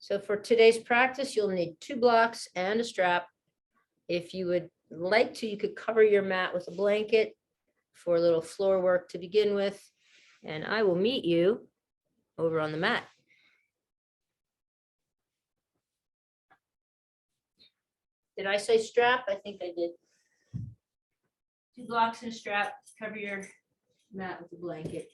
So for today's practice, you'll need 2 blocks and a strap. If you would like to, you could cover your mat with a blanket for a little floor work to begin with. And I will meet you over on the mat. Did I say strap? I think I did. 2 blocks and a strap, cover your mat with a blanket.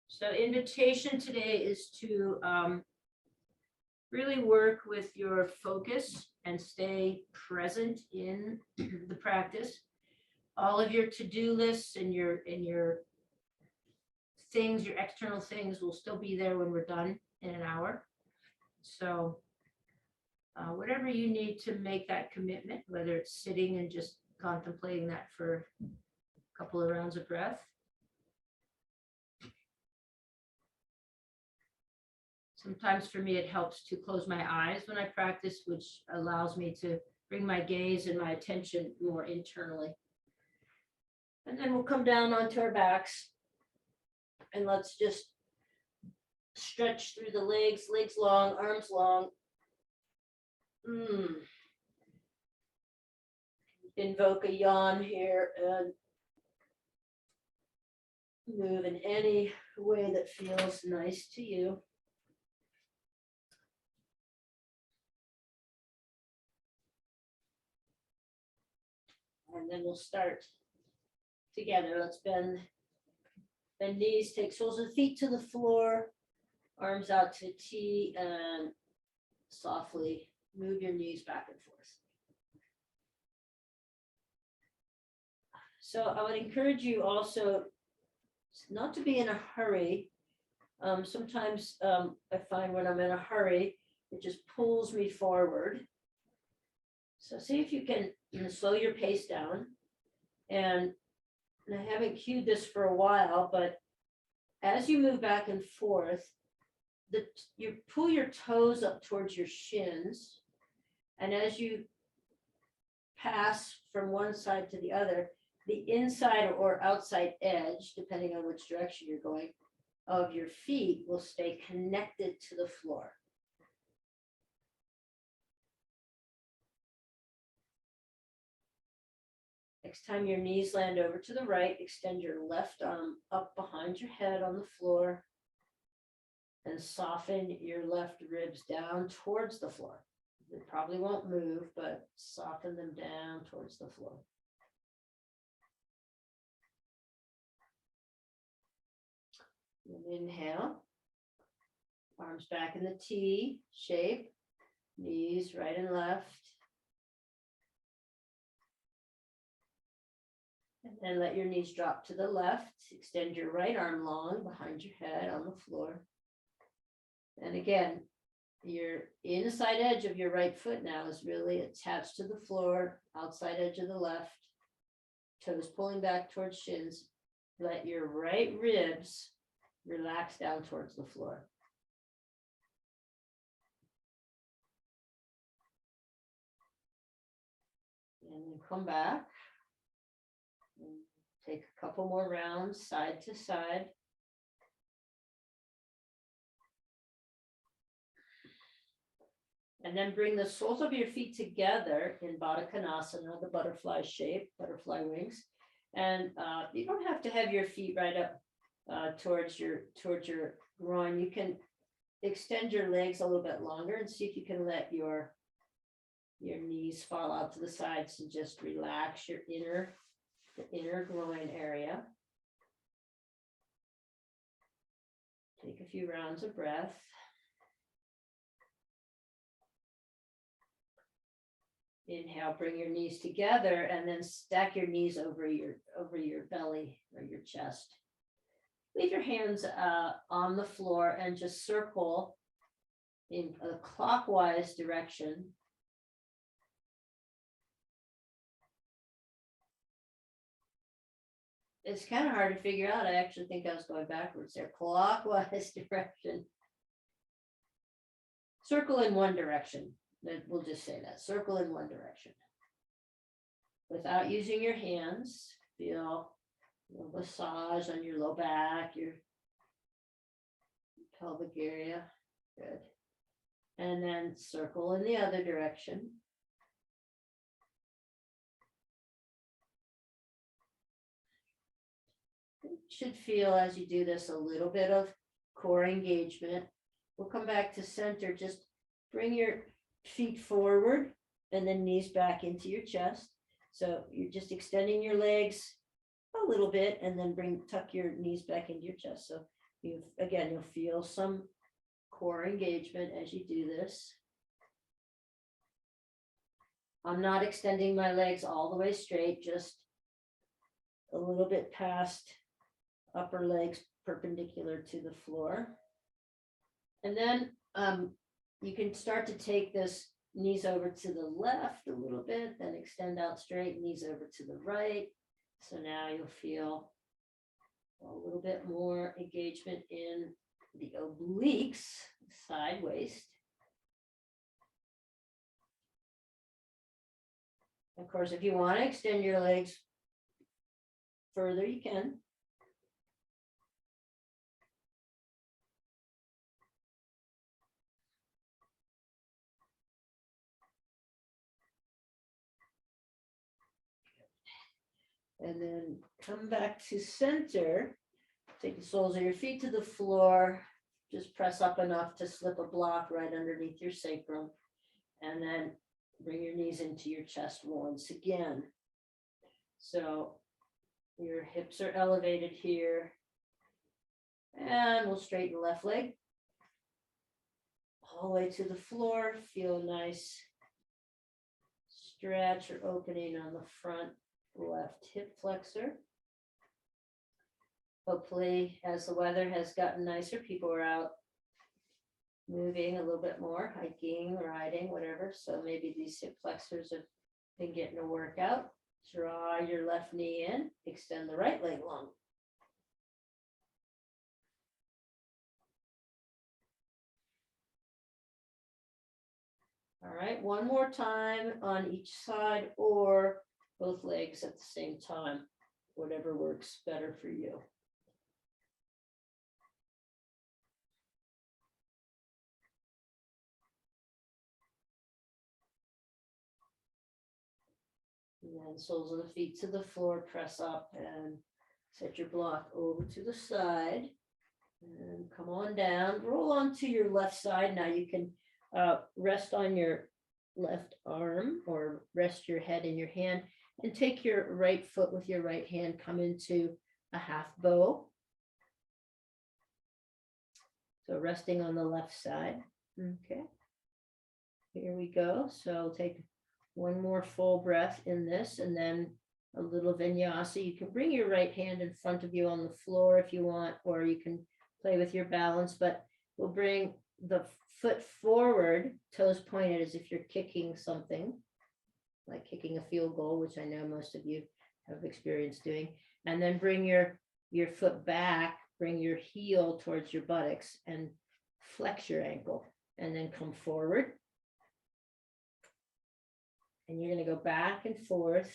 So invitation today is to really work with your focus and stay present in the practice. All of your to-do lists and your things, your external things will still be there when we're done in an hour. So whatever you need to make that commitment, whether it's sitting and just contemplating that for a couple of rounds of breath. Sometimes for me, it helps to close my eyes when I practice, which allows me to bring my gaze and my attention more internally. And then we'll come down onto our backs. And let's just stretch through the legs long, arms long. Invoke a yawn here and move in any way that feels nice to you. And then we'll start together. Let's bend knees, take soles of the feet to the floor, arms out to T, and softly move your knees back and forth. So I would encourage you also not to be in a hurry. Sometimes I find when I'm in a hurry, it just pulls me forward. So see if you can slow your pace down. And I haven't cued this for a while, but as you move back and forth, you pull your toes up towards your shins. And as you pass from one side to the other, the inside or outside edge, depending on which direction you're going, of your feet will stay connected to the floor. Next time your knees land over to the right, extend your left arm up behind your head on the floor and soften your left ribs down towards the floor. They probably won't move, but soften them down towards the floor. And inhale, arms back in the T shape, knees right and left. And then let your knees drop to the left. Extend your right arm long behind your head on the floor. And again, your inside edge of your right foot now is really attached to the floor, outside edge of the left, toes pulling back towards shins. Let your right ribs relax down towards the floor. And then come back. Take a couple more rounds side to side. And then bring the soles of your feet together in Baddha Konasana, the butterfly shape, butterfly wings. And you don't have to have your feet right up towards your groin. You can extend your legs a little bit longer and see if you can let your knees fall out to the sides and just relax your inner groin area. Take a few rounds of breath. Inhale, bring your knees together and then stack your knees over your belly or your chest. Leave your hands on the floor and just circle in a clockwise direction. It's kind of hard to figure out. I actually think I was going backwards there. Clockwise direction. Circle in one direction. We'll just say that. Circle in one direction. without using your hands. Feel a little massage on your low back, your pelvic area. Good. And then circle in the other direction. You should feel as you do this a little bit of core engagement. We'll come back to center. Just bring your feet forward and then knees back into your chest. So you're just extending your legs a little bit and then tuck your knees back into your chest. So you'll feel some core engagement as you do this. I'm not extending my legs all the way straight, just a little bit past upper legs perpendicular to the floor. And then you can start to take this knees over to the left a little bit, then extend out straight, knees over to the right. So now you'll feel a little bit more engagement in the obliques, side waist. Of course, if you want to extend your legs further, you can. And then come back to center. Take the soles of your feet to the floor. Just press up enough to slip a block right underneath your sacrum. And then bring your knees into your chest once again. So your hips are elevated here. And we'll straighten the left leg all the way to the floor. Feel a nice stretch or opening on the front left hip flexor. Hopefully, as the weather has gotten nicer, people are out moving a little bit more, hiking, riding, whatever. So maybe these hip flexors have been getting a workout. Draw your left knee in, extend the right leg long. All right, one more time on each side or both legs at the same time, whatever works better for you. And then soles of the feet to the floor, press up and set your block over to the side. And come on down, roll onto your left side. Now you can rest on your left arm or rest your head in your hand and take your right foot with your right hand, come into a half bow. So resting on the left side. Okay. Here we go. So take one more full breath in this and then a little vinyasa. You can bring your right hand in front of you on the floor if you want, or you can play with your balance, but we'll bring the foot forward, toes pointed as if you're kicking something, like kicking a field goal, which I know most of you have experience doing. And then bring your foot back, bring your heel towards your buttocks and flex your ankle and then come forward. And you're going to go back and forth.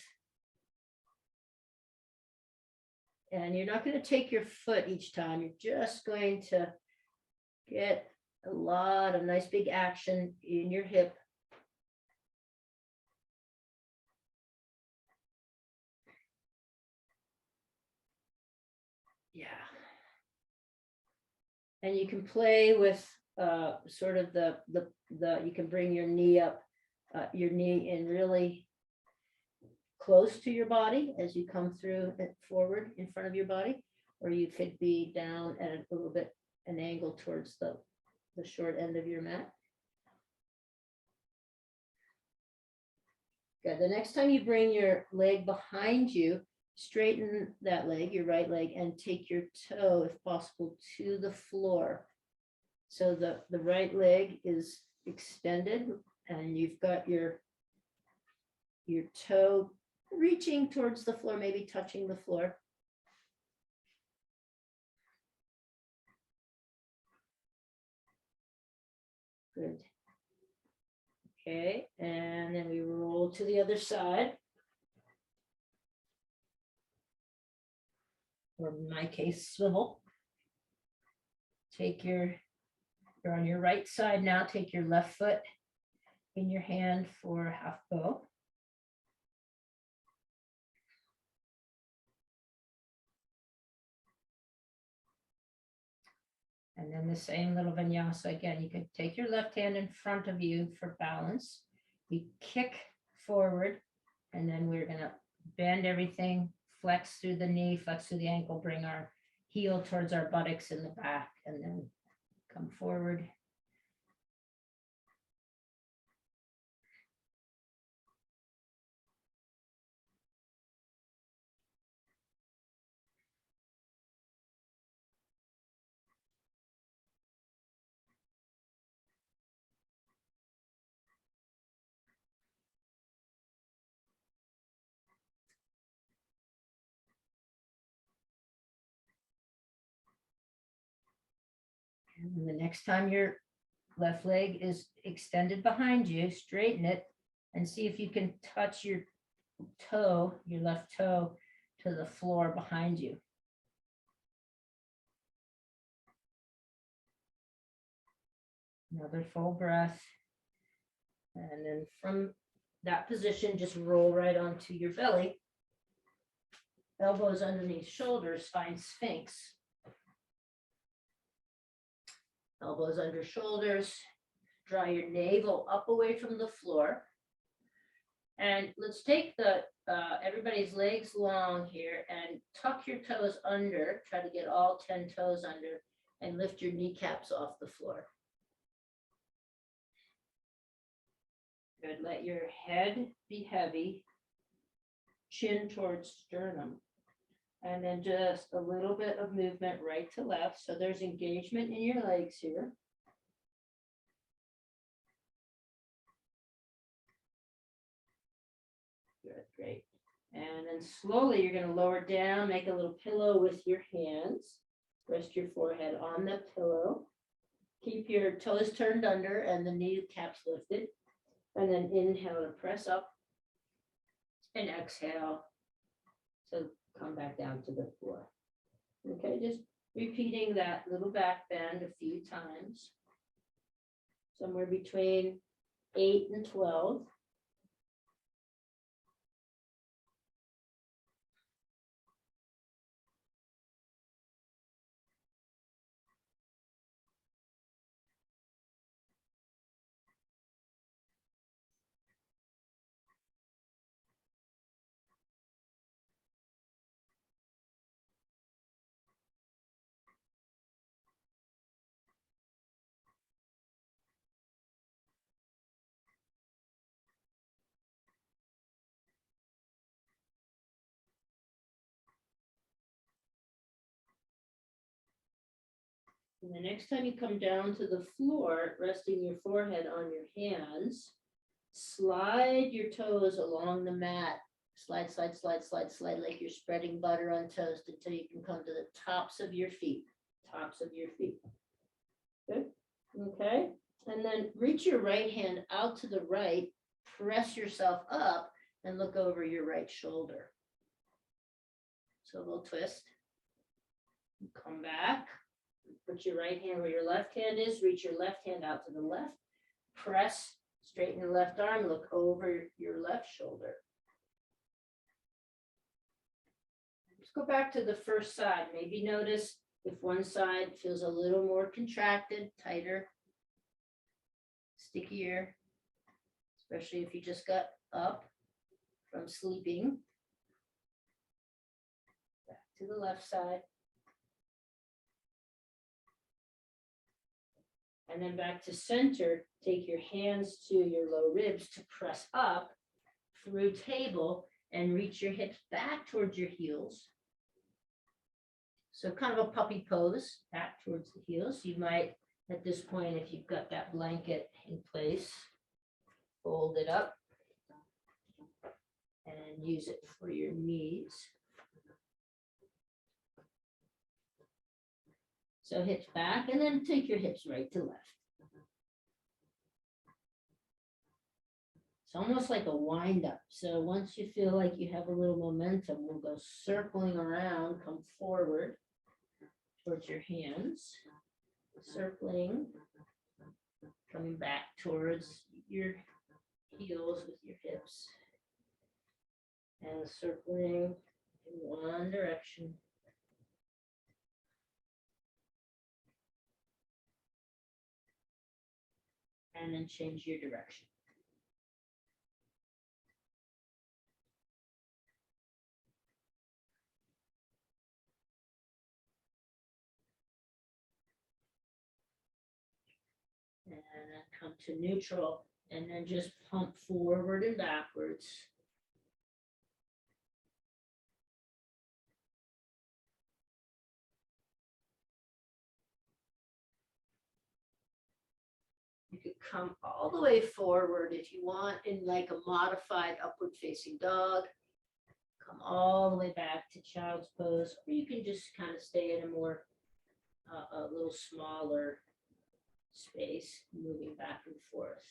And you're not going to take your foot each time. You're just going to get a lot of nice big action in your hip. Yeah. And you can play with sort of you can bring your knee up, your knee in really close to your body as you come through and forward in front of your body, or you could be down at a little bit an angle towards the short end of your mat. Good. The next time you bring your leg behind you, straighten that leg, your right leg, and take your toe, if possible, to the floor. So the right leg is extended and you've got your toe reaching towards the floor, maybe touching the floor. Good. Okay, and then we roll to the other side. or in my case, swivel. You're on your right side now, take your left foot in your hand for half bow. And then the same little vinyasa again. You can take your left hand in front of you for balance. We kick forward, and then we're going to bend everything, flex through the knee, flex through the ankle, bring our heel towards our buttocks in the back, and then come forward. And the next time your left leg is extended behind you, straighten it and see if you can touch your toe, your left toe, to the floor behind you. Another full breath. And then from that position, just roll right onto your belly. Elbows underneath shoulders, find Sphinx. Elbows under shoulders, draw your navel up away from the floor. And let's take everybody's legs long here and tuck your toes under, try to get all 10 toes under, and lift your kneecaps off the floor. Good, let your head be heavy, chin towards sternum. And then just a little bit of movement right to left. So there's engagement in your legs here. Good, great. And then slowly you're going to lower down, make a little pillow with your hands. Rest your forehead on the pillow. Keep your toes turned under and the kneecaps lifted. And then inhale to press up. And exhale to come back down to the floor. Okay, just repeating that little back bend a few times. Somewhere between 8 and 12. And the next time you come down to the floor, resting your forehead on your hands, slide your toes along the mat. Slide, slide, slide, slide, slide, like you're spreading butter on toast until you can come to the tops of your feet. Tops of your feet. Good. Okay. And then reach your right hand out to the right, press yourself up, and look over your right shoulder. So we'll twist. Come back. Put your right hand where your left hand is, reach your left hand out to the left, press, straighten your left arm, look over your left shoulder. Let's go back to the first side. Maybe notice if one side feels a little more contracted, tighter, stickier, especially if you just got up from sleeping. Back to the left side. And then back to center, take your hands to your low ribs to press up through table and reach your hips back towards your heels. So kind of a puppy pose, back towards the heels. You might, at this point, if you've got that blanket in place, fold it up and use it for your knees. So hips back, and then take your hips right to left. It's almost like a wind up. So once you feel like you have a little momentum, we'll go circling around, come forward towards your hands, circling, coming back towards your heels with your hips, and circling in one direction. And then change your direction. And then come to neutral, and then just pump forward and backwards. You could come all the way forward if you want in like a modified upward facing dog. Come all the way back to child's pose, or you can just kind of stay in a more, a little smaller space, moving back and forth.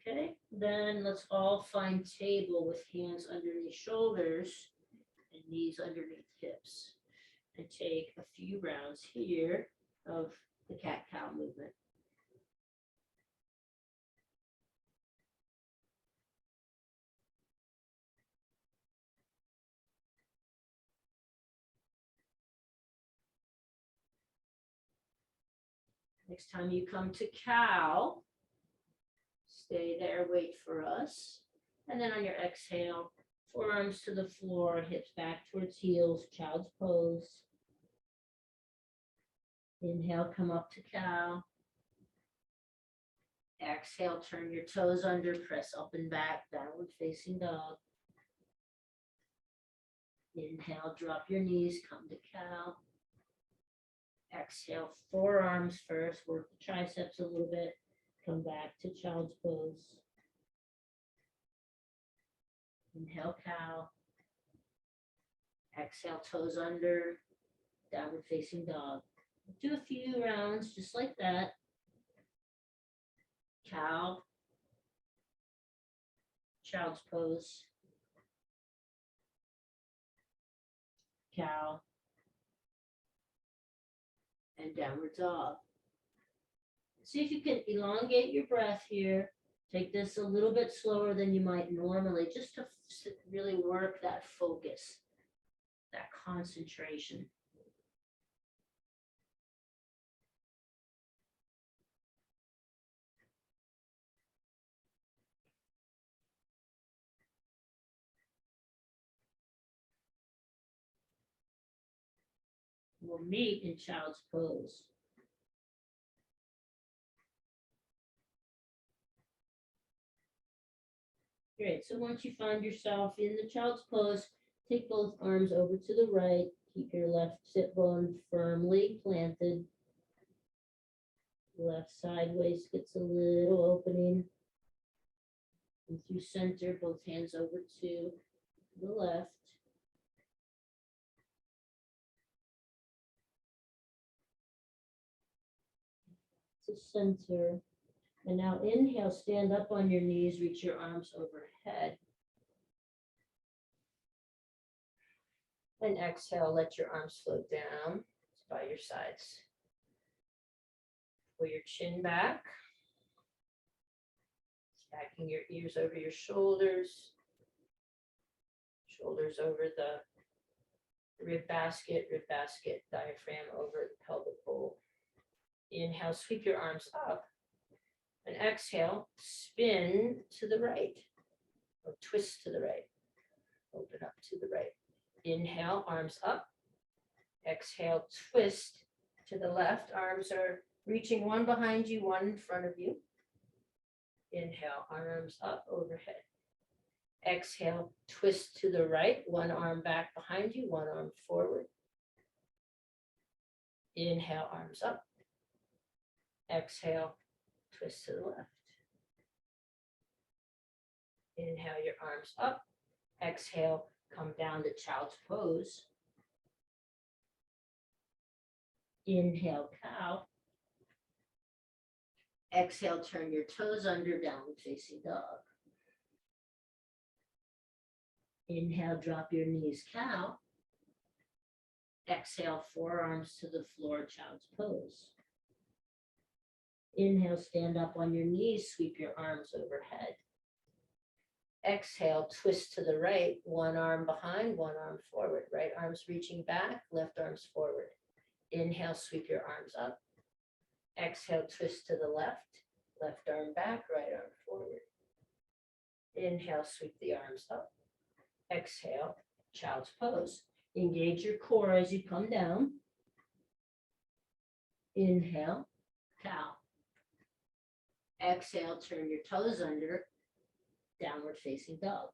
Okay, then let's all find table with hands underneath shoulders and knees underneath hips. And take a few rounds here of the cat-cow movement. Next time you come to cow, stay there, wait for us. And then on your exhale, forearms to the floor, hips back towards heels, child's pose. Inhale, come up to cow. Exhale, turn your toes under, press up and back, downward facing dog. Inhale, drop your knees, come to cow. Exhale, forearms first, work the triceps a little bit, come back to child's pose. Inhale, cow. Exhale, toes under, downward facing dog. Do a few rounds just like that. Cow. Child's pose. Cow. And downward dog. See if you can elongate your breath here. Take this a little bit slower than you might normally, just to really work that focus, that concentration. We'll meet in child's pose. Great, so once you find yourself in the child's pose, take both arms over to the right, keep your left sit bone firmly planted. Left side waist gets a little opening. And through center, both hands over to the left. To center. And now inhale, stand up on your knees, reach your arms overhead. And exhale, let your arms float down by your sides. Pull your chin back. Stacking your ears over your shoulders. Shoulders over the rib basket, diaphragm over the pelvic bowl. Inhale, sweep your arms up. And exhale, spin to the right, or twist to the right. Open up to the right. Inhale, arms up. Exhale, twist to the left. Arms are reaching one behind you, one in front of you. Inhale, arms up overhead. Exhale, twist to the right. One arm back behind you, one arm forward. Inhale, arms up. Exhale, twist to the left. Inhale your arms up. Exhale, come down to child's pose. Inhale, cow. Exhale, turn your toes under, downward facing dog. Inhale, drop your knees, cow. Exhale, forearms to the floor, child's pose. Inhale, stand up on your knees, sweep your arms overhead. Exhale, twist to the right, one arm behind, one arm forward. Right arm's reaching back, left arm's forward. Inhale, sweep your arms up. Exhale, twist to the left, left arm back, right arm forward. Inhale, sweep the arms up. Exhale, child's pose. Engage your core as you come down. Inhale, cow. Exhale, turn your toes under, downward facing dog.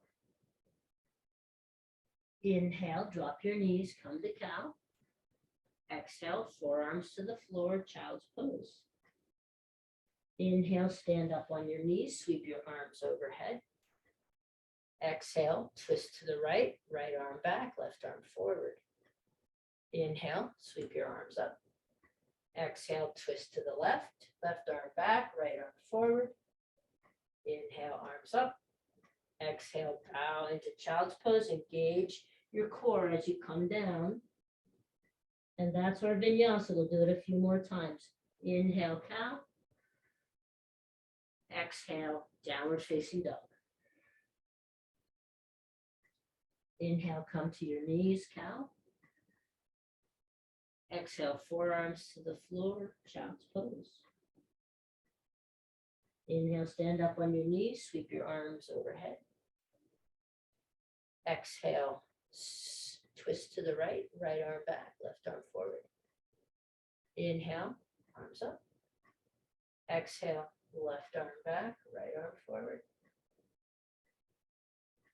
Inhale, drop your knees, come to cow. Exhale, forearms to the floor, child's pose. Inhale, stand up on your knees, sweep your arms overhead. Exhale, twist to the right, right arm back, left arm forward. Inhale, sweep your arms up. Exhale, twist to the left, left arm back, right arm forward. Inhale, arms up. Exhale, bow into child's pose. Engage your core as you come down. And that's our vinyasa. We'll do it a few more times. Inhale, cow. Exhale, downward facing dog. Inhale, come to your knees, cow. Exhale, forearms to the floor, child's pose. Inhale, stand up on your knees, sweep your arms overhead. Exhale, twist to the right, right arm back, left arm forward. Inhale, arms up. Exhale, left arm back, right arm forward.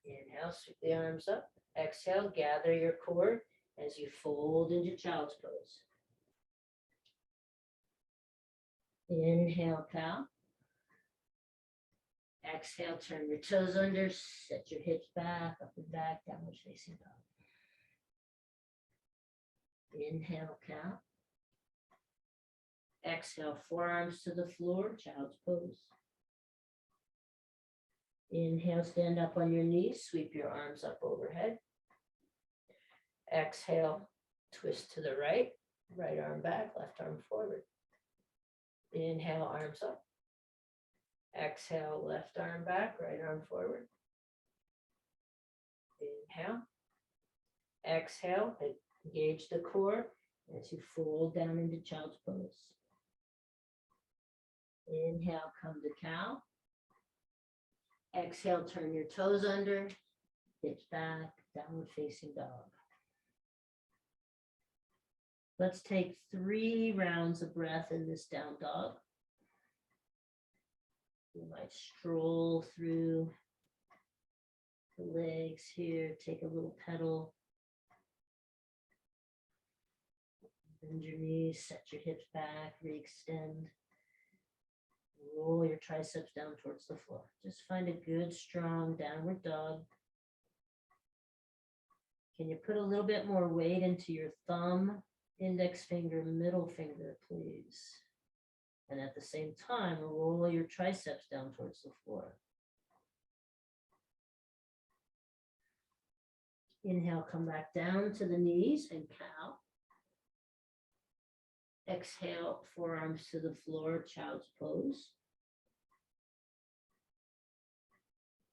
Inhale, sweep the arms up. Exhale, gather your core as you fold into child's pose. Inhale, cow. Exhale, turn your toes under, set your hips back, up and back, downward facing dog. Inhale, cow. Exhale, forearms to the floor, child's pose. Inhale, stand up on your knees, sweep your arms up overhead. Exhale, twist to the right, right arm back, left arm forward. Inhale, arms up. Exhale, left arm back, right arm forward. Inhale. Exhale, engage the core as you fold down into child's pose. Inhale, come to cow. Exhale, turn your toes under, hips back, downward facing dog. Let's take 3 rounds of breath in this down dog. You might stroll through the legs here, take a little pedal. Bend your knees, set your hips back, re-extend. Roll your triceps down towards the floor. Just find a good, strong downward dog. Can you put a little bit more weight into your thumb, index finger, middle finger, please? And at the same time, roll your triceps down towards the floor. Inhale, come back down to the knees and cow. Exhale, forearms to the floor, child's pose.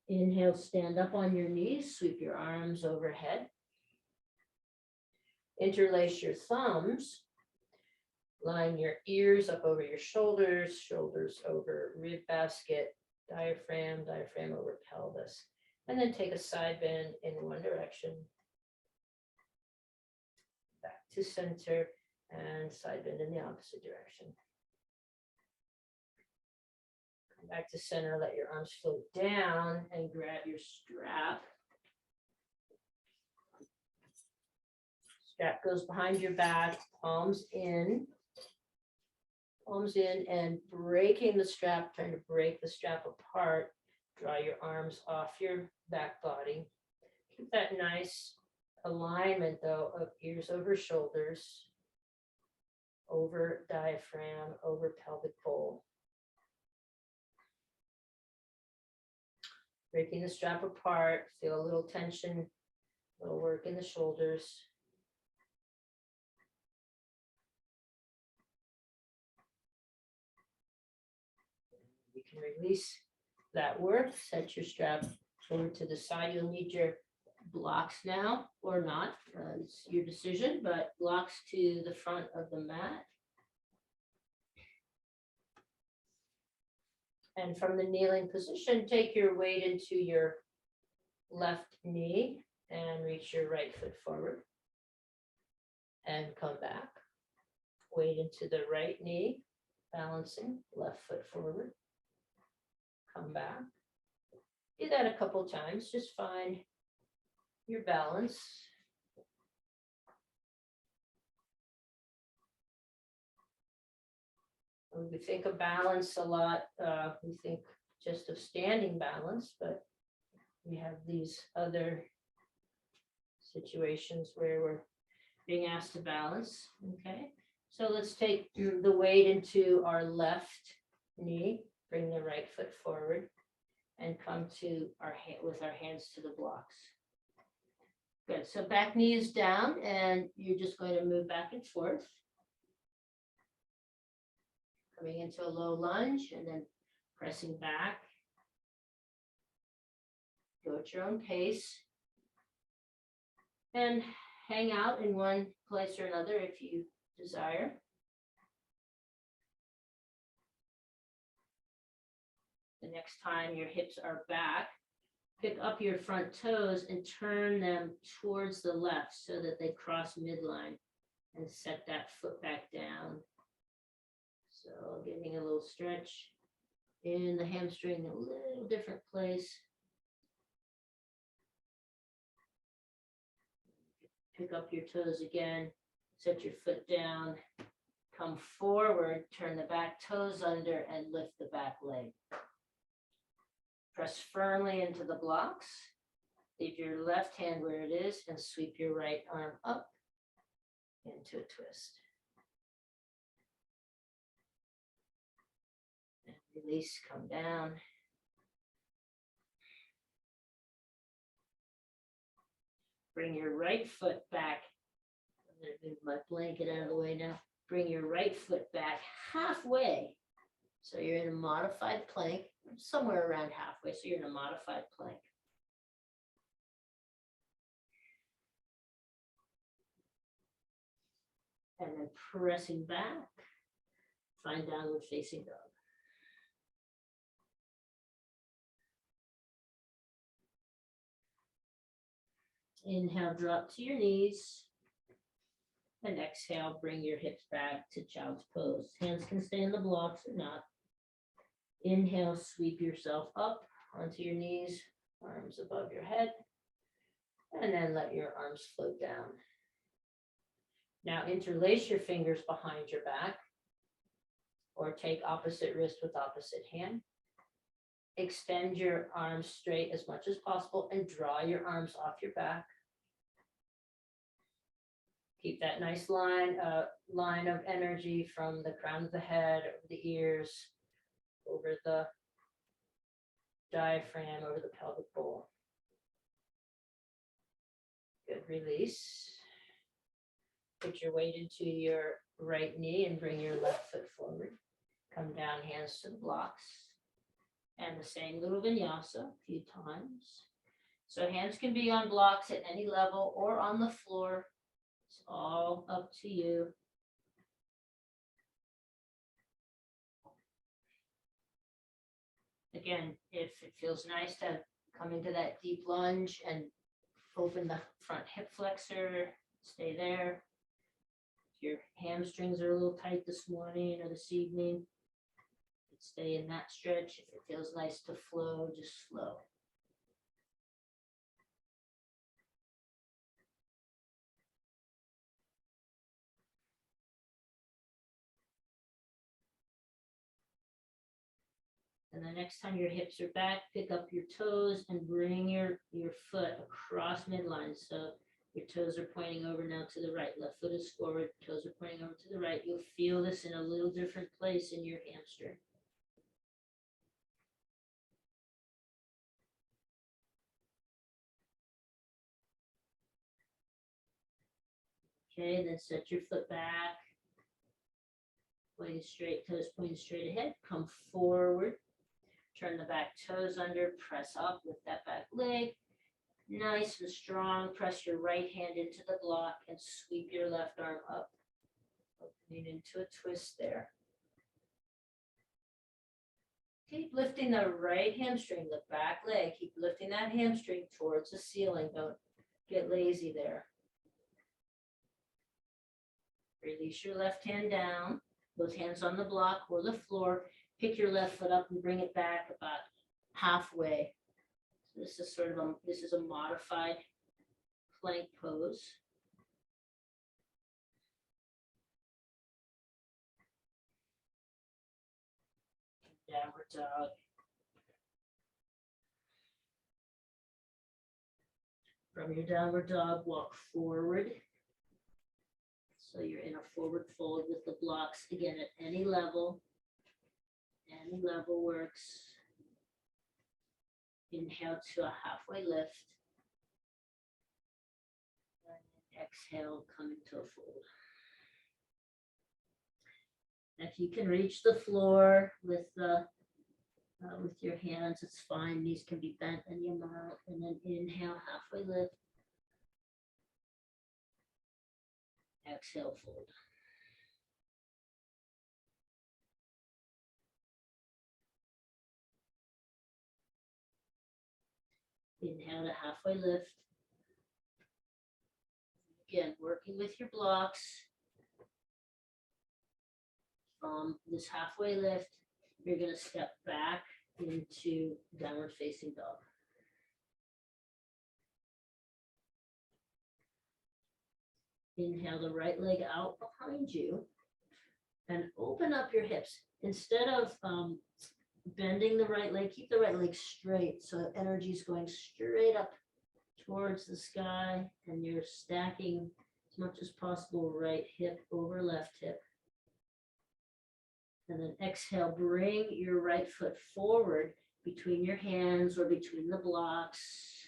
Inhale, stand up on your knees, sweep your arms overhead. Interlace your thumbs. Line your ears up over your shoulders, shoulders over rib basket, diaphragm, diaphragm over pelvis. And then take a side bend in one direction. Back to center and side bend in the opposite direction. Come back to center, let your arms float down and grab your strap. Strap goes behind your back, palms in, and breaking the strap, trying to break the strap apart. Draw your arms off your back body. Keep that nice alignment though of ears over shoulders, over diaphragm, over pelvic bowl. breaking the strap apart, feel a little tension, a little work in the shoulders. You can release that work, set your strap over to the side. You'll need your blocks now or not. It's your decision, but blocks to the front of the mat. And from the kneeling position, take your weight into your left knee and reach your right foot forward. And come back. Weight into the right knee, balancing, left foot forward. Come back. Do that a couple times, just find your balance. When we think of balance a lot, we think just of standing balance, but we have these other situations where we're being asked to balance, okay? So let's take the weight into our left knee, bring the right foot forward, and come to our hand with our hands to the blocks. Good, so back knee is down, and you're just going to move back and forth. Coming into a low lunge and then pressing back. Go at your own pace. And hang out in one place or another if you desire. The next time your hips are back, pick up your front toes and turn them towards the left so that they cross midline, and set that foot back down. So getting a little stretch in the hamstring, a little different place. Pick up your toes again, set your foot down, come forward, turn the back toes under, and lift the back leg. Press firmly into the blocks. Leave your left hand where it is and sweep your right arm up into a twist. And release, come down. Bring your right foot back. I'm going to move my blanket out of the way now. Bring your right foot back halfway. So you're in a modified plank, somewhere around halfway. So you're in a modified plank. And then pressing back, find downward facing dog. Inhale, drop to your knees. And exhale, bring your hips back to child's pose. Hands can stay in the blocks or not. Inhale, sweep yourself up onto your knees, arms above your head. And then let your arms float down. Now interlace your fingers behind your back, or take opposite wrist with opposite hand. Extend your arms straight as much as possible and draw your arms off your back. Keep that nice line of energy from the crown of the head, over the ears, over the diaphragm, over the pelvic bowl. Good, release. Put your weight into your right knee and bring your left foot forward. Come down, hands to the blocks. And the same little vinyasa a few times. So hands can be on blocks at any level or on the floor. It's all up to you. Again, if it feels nice to come into that deep lunge and open the front hip flexor, stay there. If your hamstrings are a little tight this morning or this evening, stay in that stretch. If it feels nice to flow, just flow. And the next time your hips are back, pick up your toes and bring your foot across midline. So your toes are pointing over now to the right. Left foot is forward, toes are pointing over to the right. You'll feel this in a little different place in your hamstring. Okay, then set your foot back. Pointing straight, toes pointing straight ahead. Come forward. Turn the back toes under, press up, lift that back leg. Nice and strong. Press your right hand into the block and sweep your left arm up. Opening into a twist there. Keep lifting the right hamstring, the back leg. Keep lifting that hamstring towards the ceiling. Don't get lazy there. Release your left hand down, both hands on the block or the floor. Pick your left foot up and bring it back about halfway. So this is sort of a modified plank pose. Downward dog. From your downward dog, walk forward. So you're in a forward fold with the blocks, again, at any level. Any level works. Inhale to a halfway lift. And exhale, come into a fold. If you can reach the floor with your hands, it's fine. Knees can be bent any amount. And then inhale, halfway lift. Exhale, fold. Inhale to halfway lift. Again, working with your blocks. From this halfway lift, you're going to step back into downward facing dog. Inhale the right leg out behind you and open up your hips. Instead of bending the right leg, keep the right leg straight. So energy is going straight up towards the sky and you're stacking as much as possible right hip over left hip. And then exhale, bring your right foot forward between your hands or between the blocks.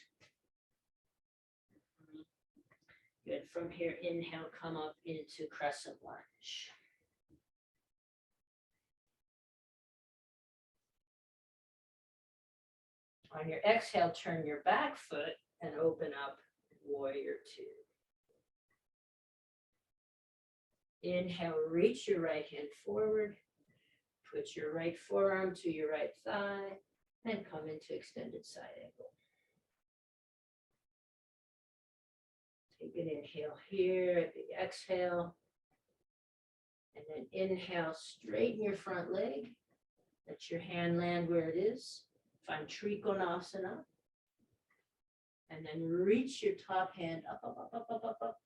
Good. From here, inhale, come up into crescent lunge. On your exhale, turn your back foot and open up warrior two. Inhale, reach your right hand forward. Put your right forearm to your right thigh and come into extended side angle. Take an inhale here, a big exhale. And then inhale, straighten your front leg. Let your hand land where it is. Find Trikonasana. And then reach your top hand up, up, up, up, up, up, up.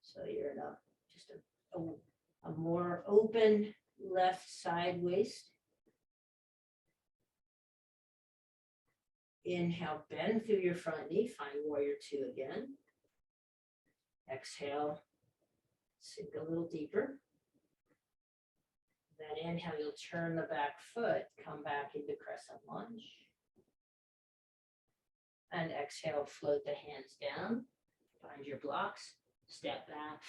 So you're in just a more open left side waist. Inhale, bend through your front knee, find warrior two again. Exhale, sink a little deeper. Then inhale, you'll turn the back foot, come back into crescent lunge. And exhale, float the hands down, find your blocks, step back,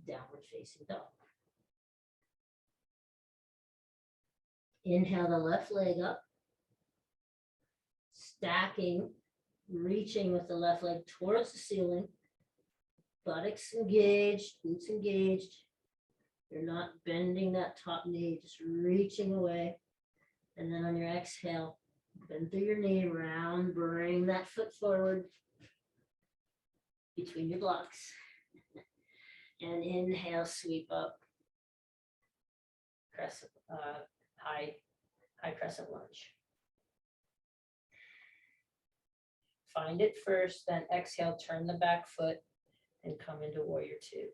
downward facing dog. Inhale the left leg up, stacking, reaching with the left leg towards the ceiling, buttocks engaged, glutes engaged. You're not bending that top knee, just reaching away. And then on your exhale, bend through your knee, round, bring that foot forward between your blocks. And inhale, sweep up, crescent, high crescent lunge. Find it first, then exhale, turn the back foot and come into warrior two.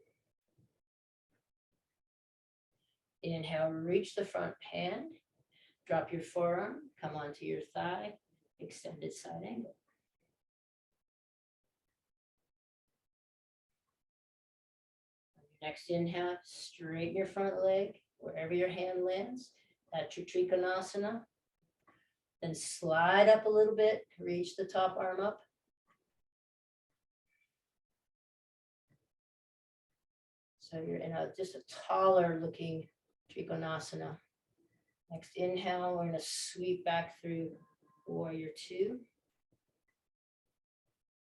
Inhale, reach the front hand, drop your forearm, come onto your thigh, extended side angle. On your next inhale, straighten your front leg wherever your hand lands. That's your Trikonasana. Then slide up a little bit, reach the top arm up. So you're in a just a taller looking Trikonasana. Next inhale, we're going to sweep back through warrior two.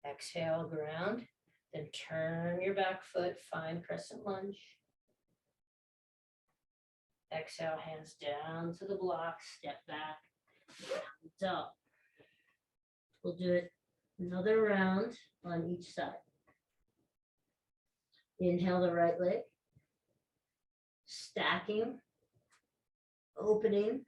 Exhale, ground. Then turn your back foot, find crescent lunge. Exhale, hands down to the block, step back, hands up. We'll do it another round on each side. Inhale the right leg, stacking, opening.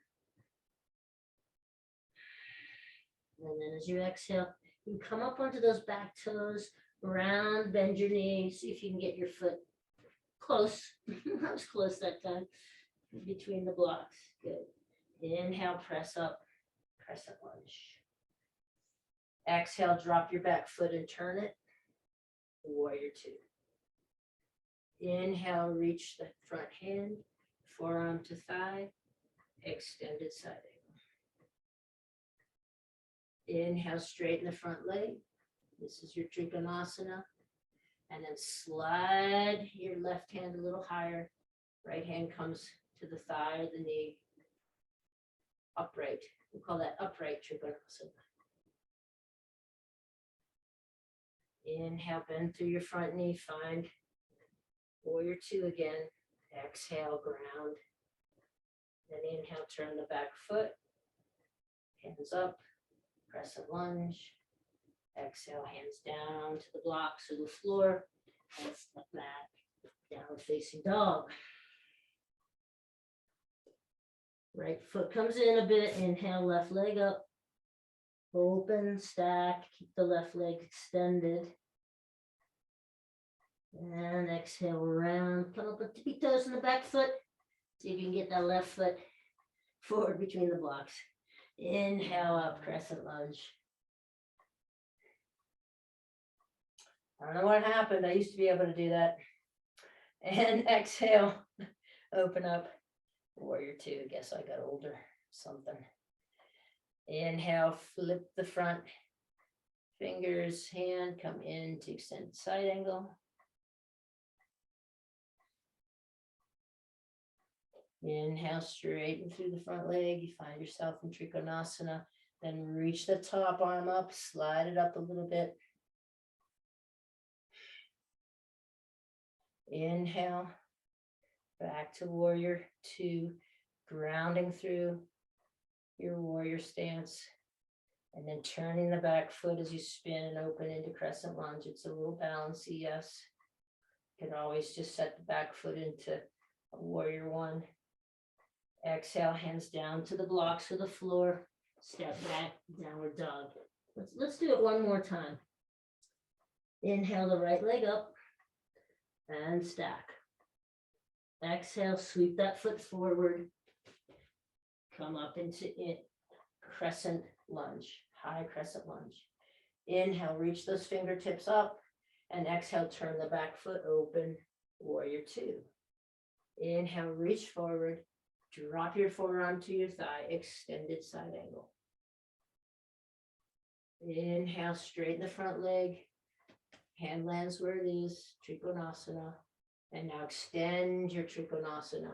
And then as you exhale, you come up onto those back toes, round, bend your knee, see if you can get your foot close. I was close that time, between the blocks. Good. Inhale, press up, crescent lunge. Exhale, drop your back foot and turn it. Warrior two. Inhale, reach the front hand, forearm to thigh, extended side angle. Inhale, straighten the front leg. This is your Trikonasana. And then slide your left hand a little higher. Right hand comes to the thigh or the knee. Upright. We call that upright Trikonasana. Inhale, bend through your front knee, find warrior two again. Exhale, ground. Then inhale, turn the back foot. Hands up, crescent lunge. Exhale, hands down to the blocks or the floor. And step back, downward facing dog. Right foot comes in a bit. Inhale, left leg up. Open, stack, keep the left leg extended. And exhale around, come up with tippy toes in the back foot. See if you can get that left foot forward between the blocks. Inhale up, crescent lunge. I don't know what happened. I used to be able to do that. And exhale, open up, warrior two. I guess I got older, something. Inhale, flip the front fingers, hand, come into extended side angle. Inhale, straighten through the front leg. You find yourself in Trikonasana. Then reach the top arm up, slide it up a little bit. Inhale, back to warrior two, grounding through your warrior stance. And then turning the back foot as you spin and open into crescent lunge. It's a little bouncy, yes. You can always just set the back foot into a warrior one. Exhale, hands down to the blocks or the floor. Step back, downward dog. Let's do it one more time. Inhale the right leg up and stack. Exhale, sweep that foot forward. Come up into it, crescent lunge, high crescent lunge. Inhale, reach those fingertips up, and exhale, turn the back foot open, warrior two. Inhale, reach forward, drop your forearm to your thigh, extended side angle. Inhale, straighten the front leg, hand lands where it is, Trikonasana. And now extend your Trikonasana.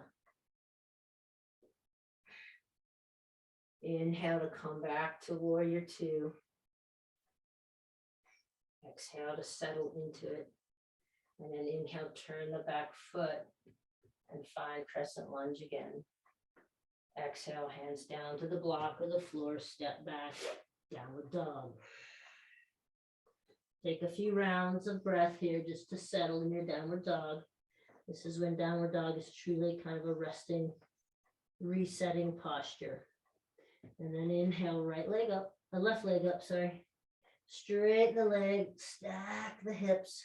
Inhale to come back to warrior two. Exhale to settle into it. And then inhale, turn the back foot and find crescent lunge again. Exhale, hands down to the block or the floor, step back, downward dog. Take a few rounds of breath here just to settle in your downward dog. This is when downward dog is truly kind of a resting, resetting posture. And then inhale, right leg up, the left leg up, sorry. Straighten the leg, stack the hips.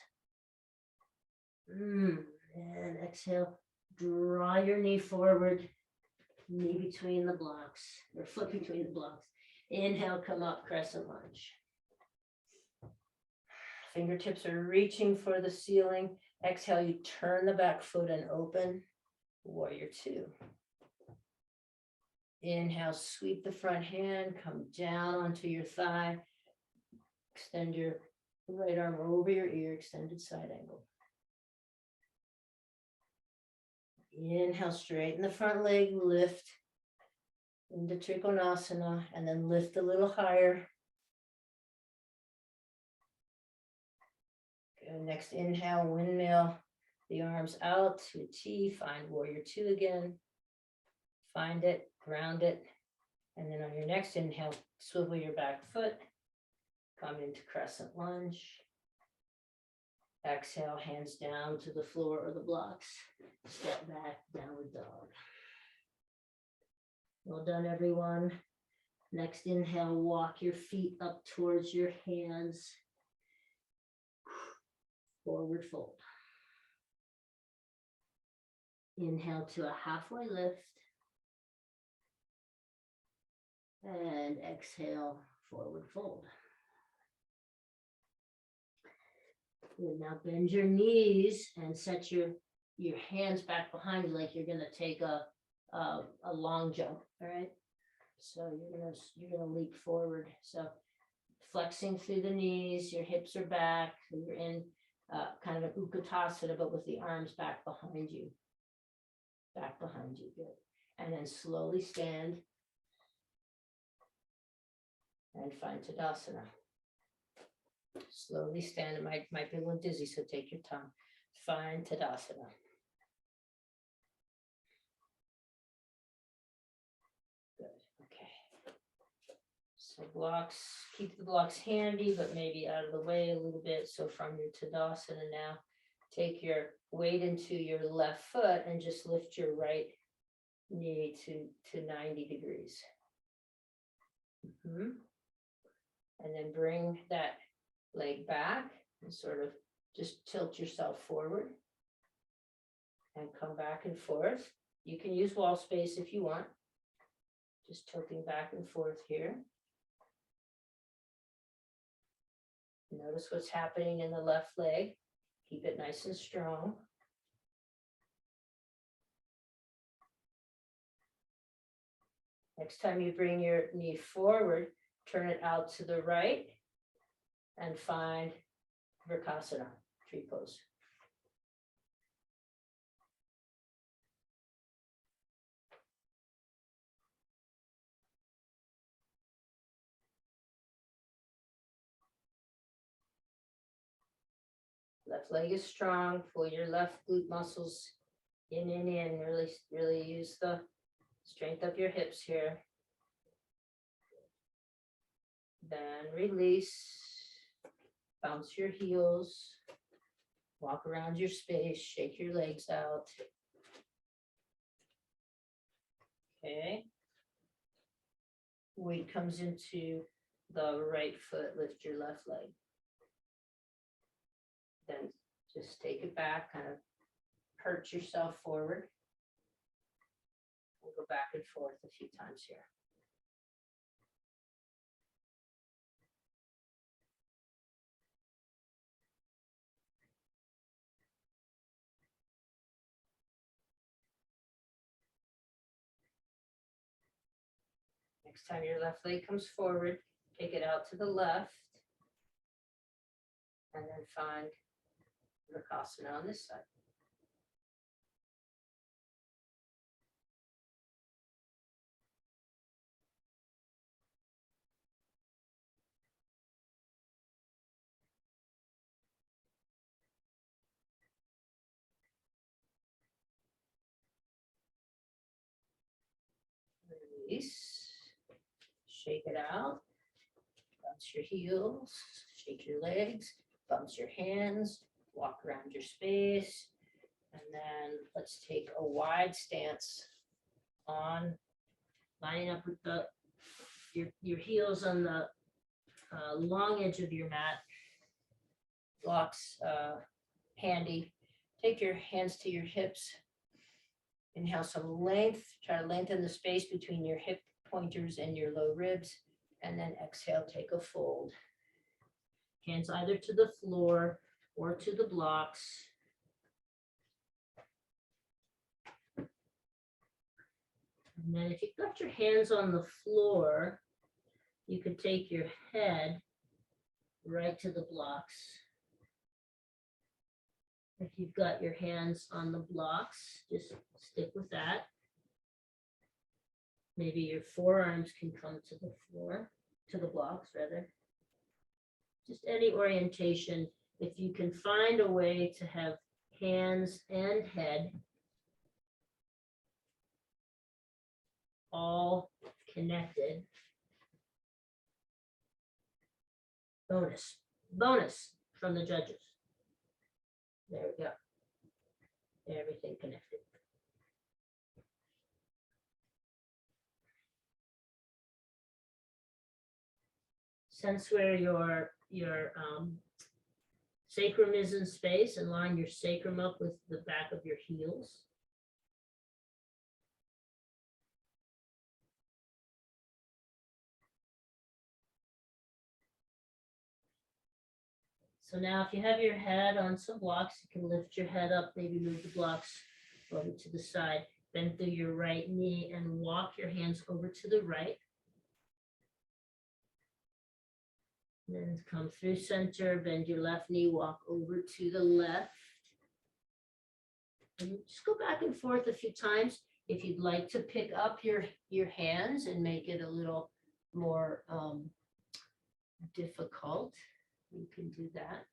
And exhale, draw your knee forward, knee between the blocks, or foot between the blocks. Inhale, come up, crescent lunge. Fingertips are reaching for the ceiling. Exhale, you turn the back foot and open, warrior two. Inhale, sweep the front hand, come down onto your thigh. Extend your right arm over your ear, extended side angle. Inhale, straighten the front leg, lift into Trikonasana, and then lift a little higher. Good. Next inhale, windmill, the arms out to a T, find warrior two again. Find it, ground it, and then on your next inhale, swivel your back foot, come into crescent lunge. Exhale, hands down to the floor or the blocks. Step back, downward dog. Well done, everyone. Next inhale, walk your feet up towards your hands. Forward fold. Inhale to a halfway lift. And exhale, forward fold. Good. Now bend your knees and set your hands back behind you like you're gonna take a long jump, all right? So you're gonna leap forward. So flexing through the knees, your hips are back, and you're in kind of an Utkatasana, but with the arms back behind you. Back behind you, good. And then slowly stand and find Tadasana. Slowly stand. It might be a little dizzy, so take your time. Find Tadasana. Good. Okay. So blocks, keep the blocks handy, but maybe out of the way a little bit. So from your Tadasana now, take your weight into your left foot and just lift your right knee to 90 degrees. And then bring that leg back and sort of just tilt yourself forward and come back and forth. You can use wall space if you want. Just tilting back and forth here. Notice what's happening in the left leg. Keep it nice and strong. Next time you bring your knee forward, turn it out to the right and find Vrksasana, tree pose. Left leg is strong. Pull your left glute muscles in and in. Really use the strength of your hips here. Then release. Bounce your heels. Walk around your space. Shake your legs out. Okay. Weight comes into the right foot. Lift your left leg. Then just take it back, kind of perch yourself forward. We'll go back and forth a few times here. Next time your left leg comes forward, take it out to the left. And then find Vrksasana on this side. Release. Shake it out. Bounce your heels. Shake your legs. Bounce your hands. Walk around your space. And then let's take a wide stance on lining up with your heels on the long edge of your mat. Blocks handy. Take your hands to your hips. Inhale some length. Try to lengthen the space between your hip pointers and your low ribs. And then exhale, take a fold. Hands either to the floor or to the blocks. And then if you've got your hands on the floor, you could take your head right to the blocks. If you've got your hands on the blocks, just stick with that. Maybe your forearms can come to the floor, to the blocks rather. Just any orientation. If you can find a way to have hands and head all connected. Bonus from the judges. There we go. Everything connected. Sense where your sacrum is in space and line your sacrum up with the back of your heels. So now if you have your head on some blocks, you can lift your head up, maybe move the blocks over to the side, bend through your right knee and walk your hands over to the right. And then come through center, bend your left knee, walk over to the left. And just go back and forth a few times. If you'd like to pick up your hands and make it a little more difficult, you can do that.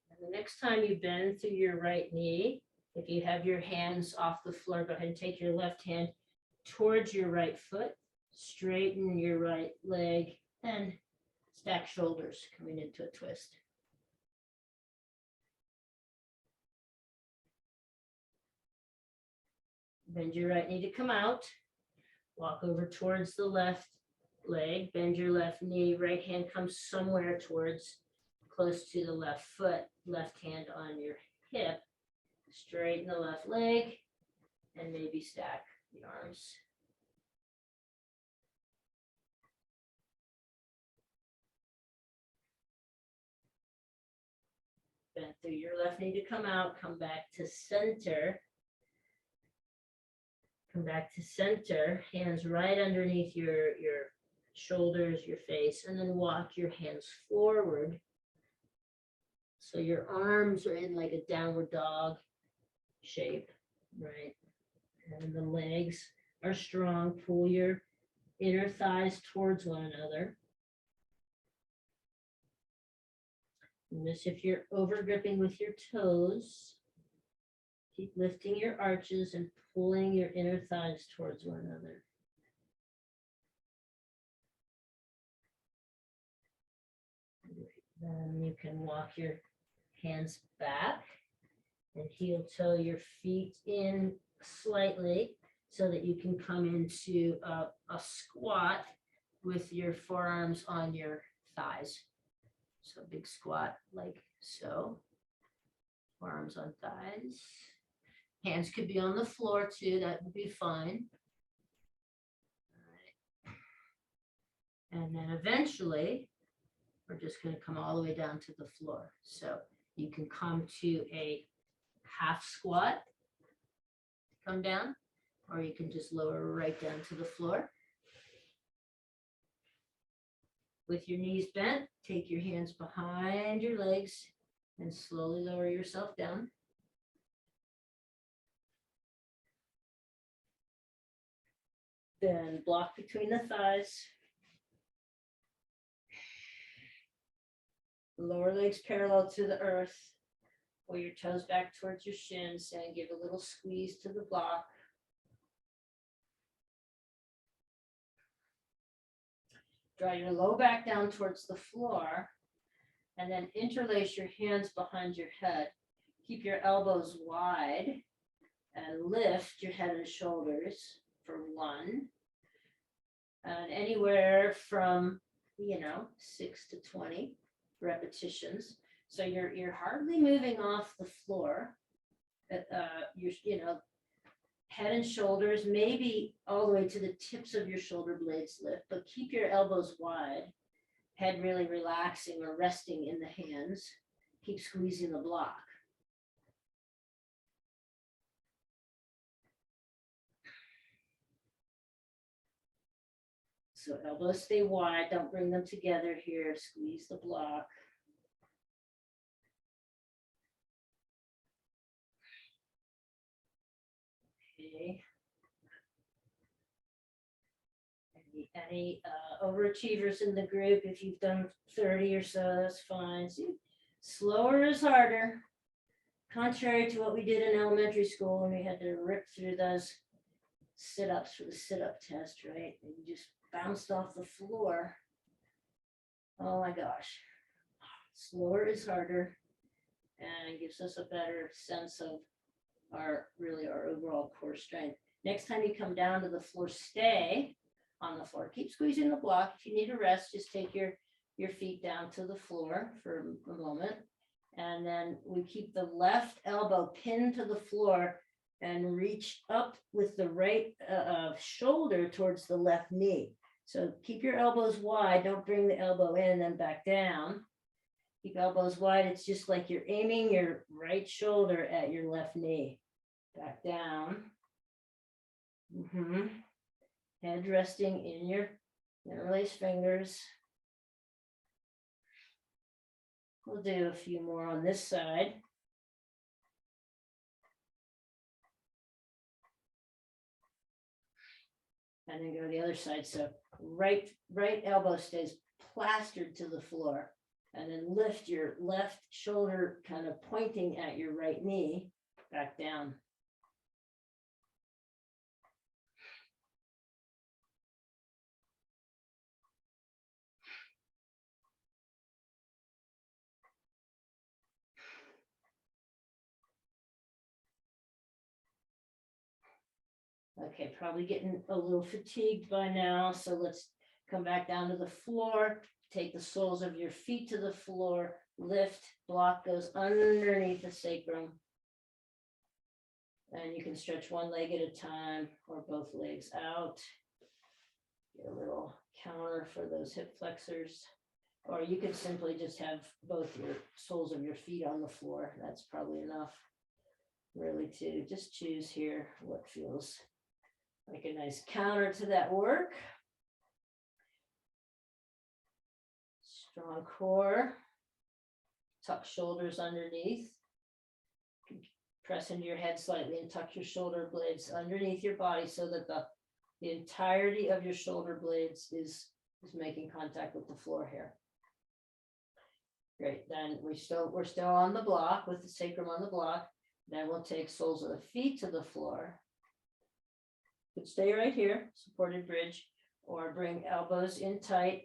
And the next time you bend through your right knee, if you have your hands off the floor, go ahead and take your left hand towards your right foot, straighten your right leg, and stack shoulders coming into a twist. Bend your right knee to come out. Walk over towards the left leg. Bend your left knee. Right hand comes somewhere towards, close to the left foot. Left hand on your hip. Straighten the left leg and maybe stack the arms. Bend through your left knee to come out. Come back to center. Come back to center, hands right underneath your shoulders, your face, and then walk your hands forward. So your arms are in like a downward dog shape, right? And the legs are strong. Pull your inner thighs towards one another. Notice if you're over gripping with your toes. Keep lifting your arches and pulling your inner thighs towards one another. Then you can walk your hands back and heel toe your feet in slightly so that you can come into a squat with your forearms on your thighs. So big squat like so. Forearms on thighs. Hands could be on the floor too, that would be fine. All right. And then eventually, we're just going to come all the way down to the floor. So you can come to a half squat, come down, or you can just lower right down to the floor. With your knees bent, take your hands behind your legs and slowly lower yourself down. Then block between the thighs. Lower legs parallel to the earth. Pull your toes back towards your shins and give a little squeeze to the block. Draw your low back down towards the floor and then interlace your hands behind your head. Keep your elbows wide and lift your head and shoulders for 1. And anywhere from, 6 to 20 repetitions. So you're hardly moving off the floor. Head and shoulders, maybe all the way to the tips of your shoulder blades lift, but keep your elbows wide, head really relaxing or resting in the hands. Keep squeezing the block. So elbows stay wide, don't bring them together here, squeeze the block. Okay. Any overachievers in the group, if you've done 30 or so, that's fine. See, slower is harder. Contrary to what we did in elementary school when we had to rip through those sit-ups for the sit-up test, right? And you just bounced off the floor. Oh my gosh. Slower is harder and gives us a better sense of our overall core strength. Next time you come down to the floor, stay on the floor. Keep squeezing the block. If you need a rest, just take your feet down to the floor for a moment. And then we keep the left elbow pinned to the floor and reach up with the right shoulder towards the left knee. So keep your elbows wide. Don't bring the elbow in and then back down. Keep elbows wide. It's just like you're aiming your right shoulder at your left knee. Back down. Head resting in your interlaced fingers. We'll do a few more on this side. And then go to the other side. So right elbow stays plastered to the floor. And then lift your left shoulder kind of pointing at your right knee back down. Okay, probably getting a little fatigued by now, so let's come back down to the floor. Take the soles of your feet to the floor, lift, block goes underneath the sacrum. And you can stretch one leg at a time or both legs out. Get a little counter for those hip flexors. Or you could simply just have both your soles of your feet on the floor. That's probably enough, really, to just choose here what feels like a nice counter to that work. Strong core. Tuck shoulders underneath. Press into your head slightly and tuck your shoulder blades underneath your body so that the entirety of your shoulder blades is making contact with the floor here. Great. Then we're still on the block with the sacrum on the block. Then we'll take soles of the feet to the floor. Could stay right here, supported bridge, or bring elbows in tight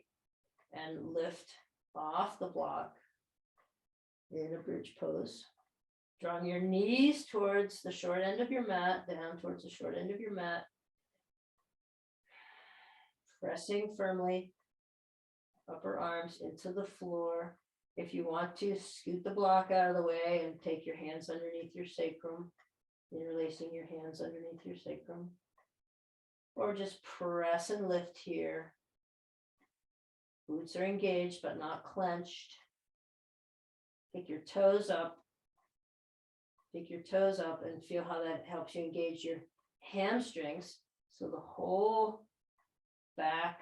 and lift off the block in a bridge pose. Drawing your knees towards the short end of your mat, down towards the short end of your mat. Pressing firmly, upper arms into the floor. If you want to, scoot the block out of the way and take your hands underneath your sacrum, interlacing your hands underneath your sacrum. Or just press and lift here. Glutes are engaged but not clenched. Take your toes up. Take your toes up and feel how that helps you engage your hamstrings. So the whole back,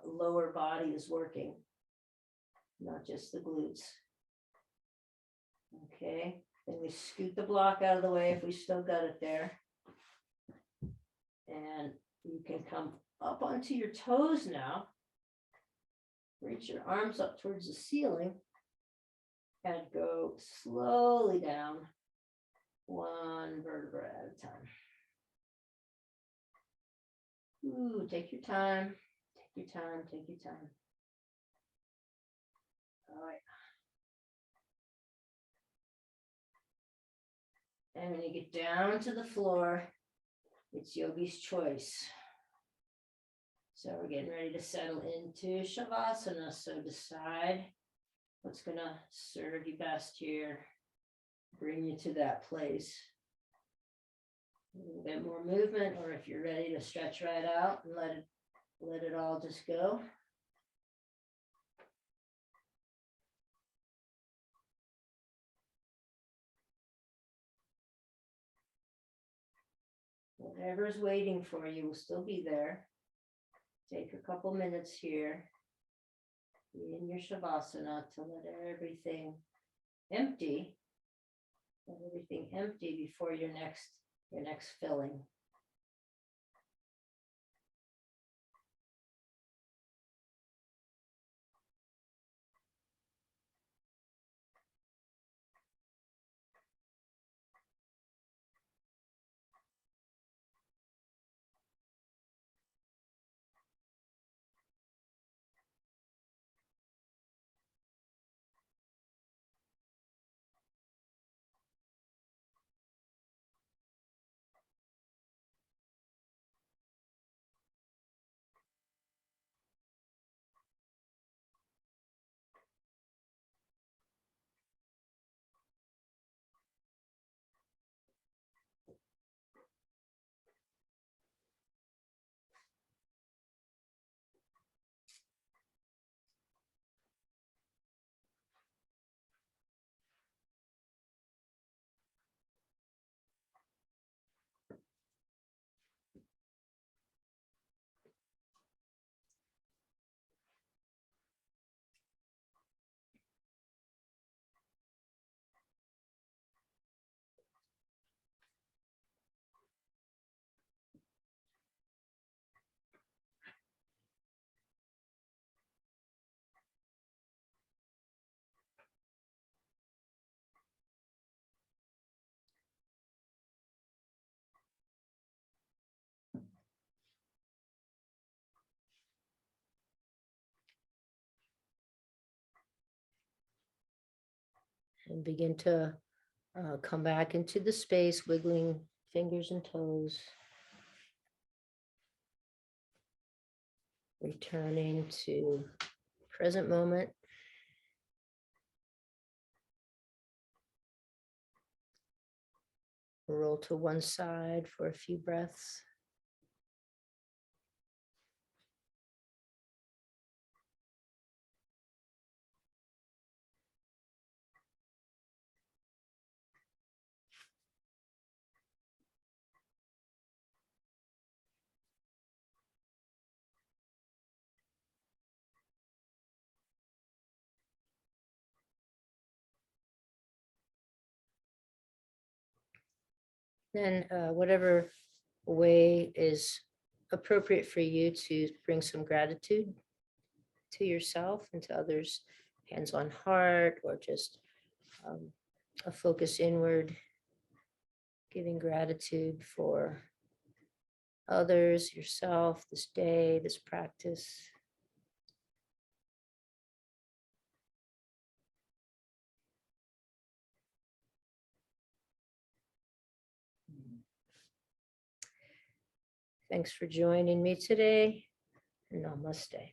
lower body is working, not just the glutes. Okay, then we scoot the block out of the way if we still got it there. And you can come up onto your toes now. Reach your arms up towards the ceiling and go slowly down, one vertebra at a time. Ooh, take your time, take your time, take your time. All right. And when you get down to the floor, it's yogi's choice. So we're getting ready to settle into Shavasana. So decide what's going to serve you best here, bring you to that place. A little bit more movement, or if you're ready to stretch right out and let it all just go. Whatever's waiting for you will still be there. Take a couple minutes here. Be in your Shavasana to let everything empty. Let everything empty before your next filling. And begin to come back into the space, wiggling fingers and toes. Returning to present moment. Roll to one side for a few breaths. Then whatever way is appropriate for you to bring some gratitude to yourself and to others, hands on heart, or just a focus inward, giving gratitude for others, yourself, this day, this practice. Thanks for joining me today. Namaste.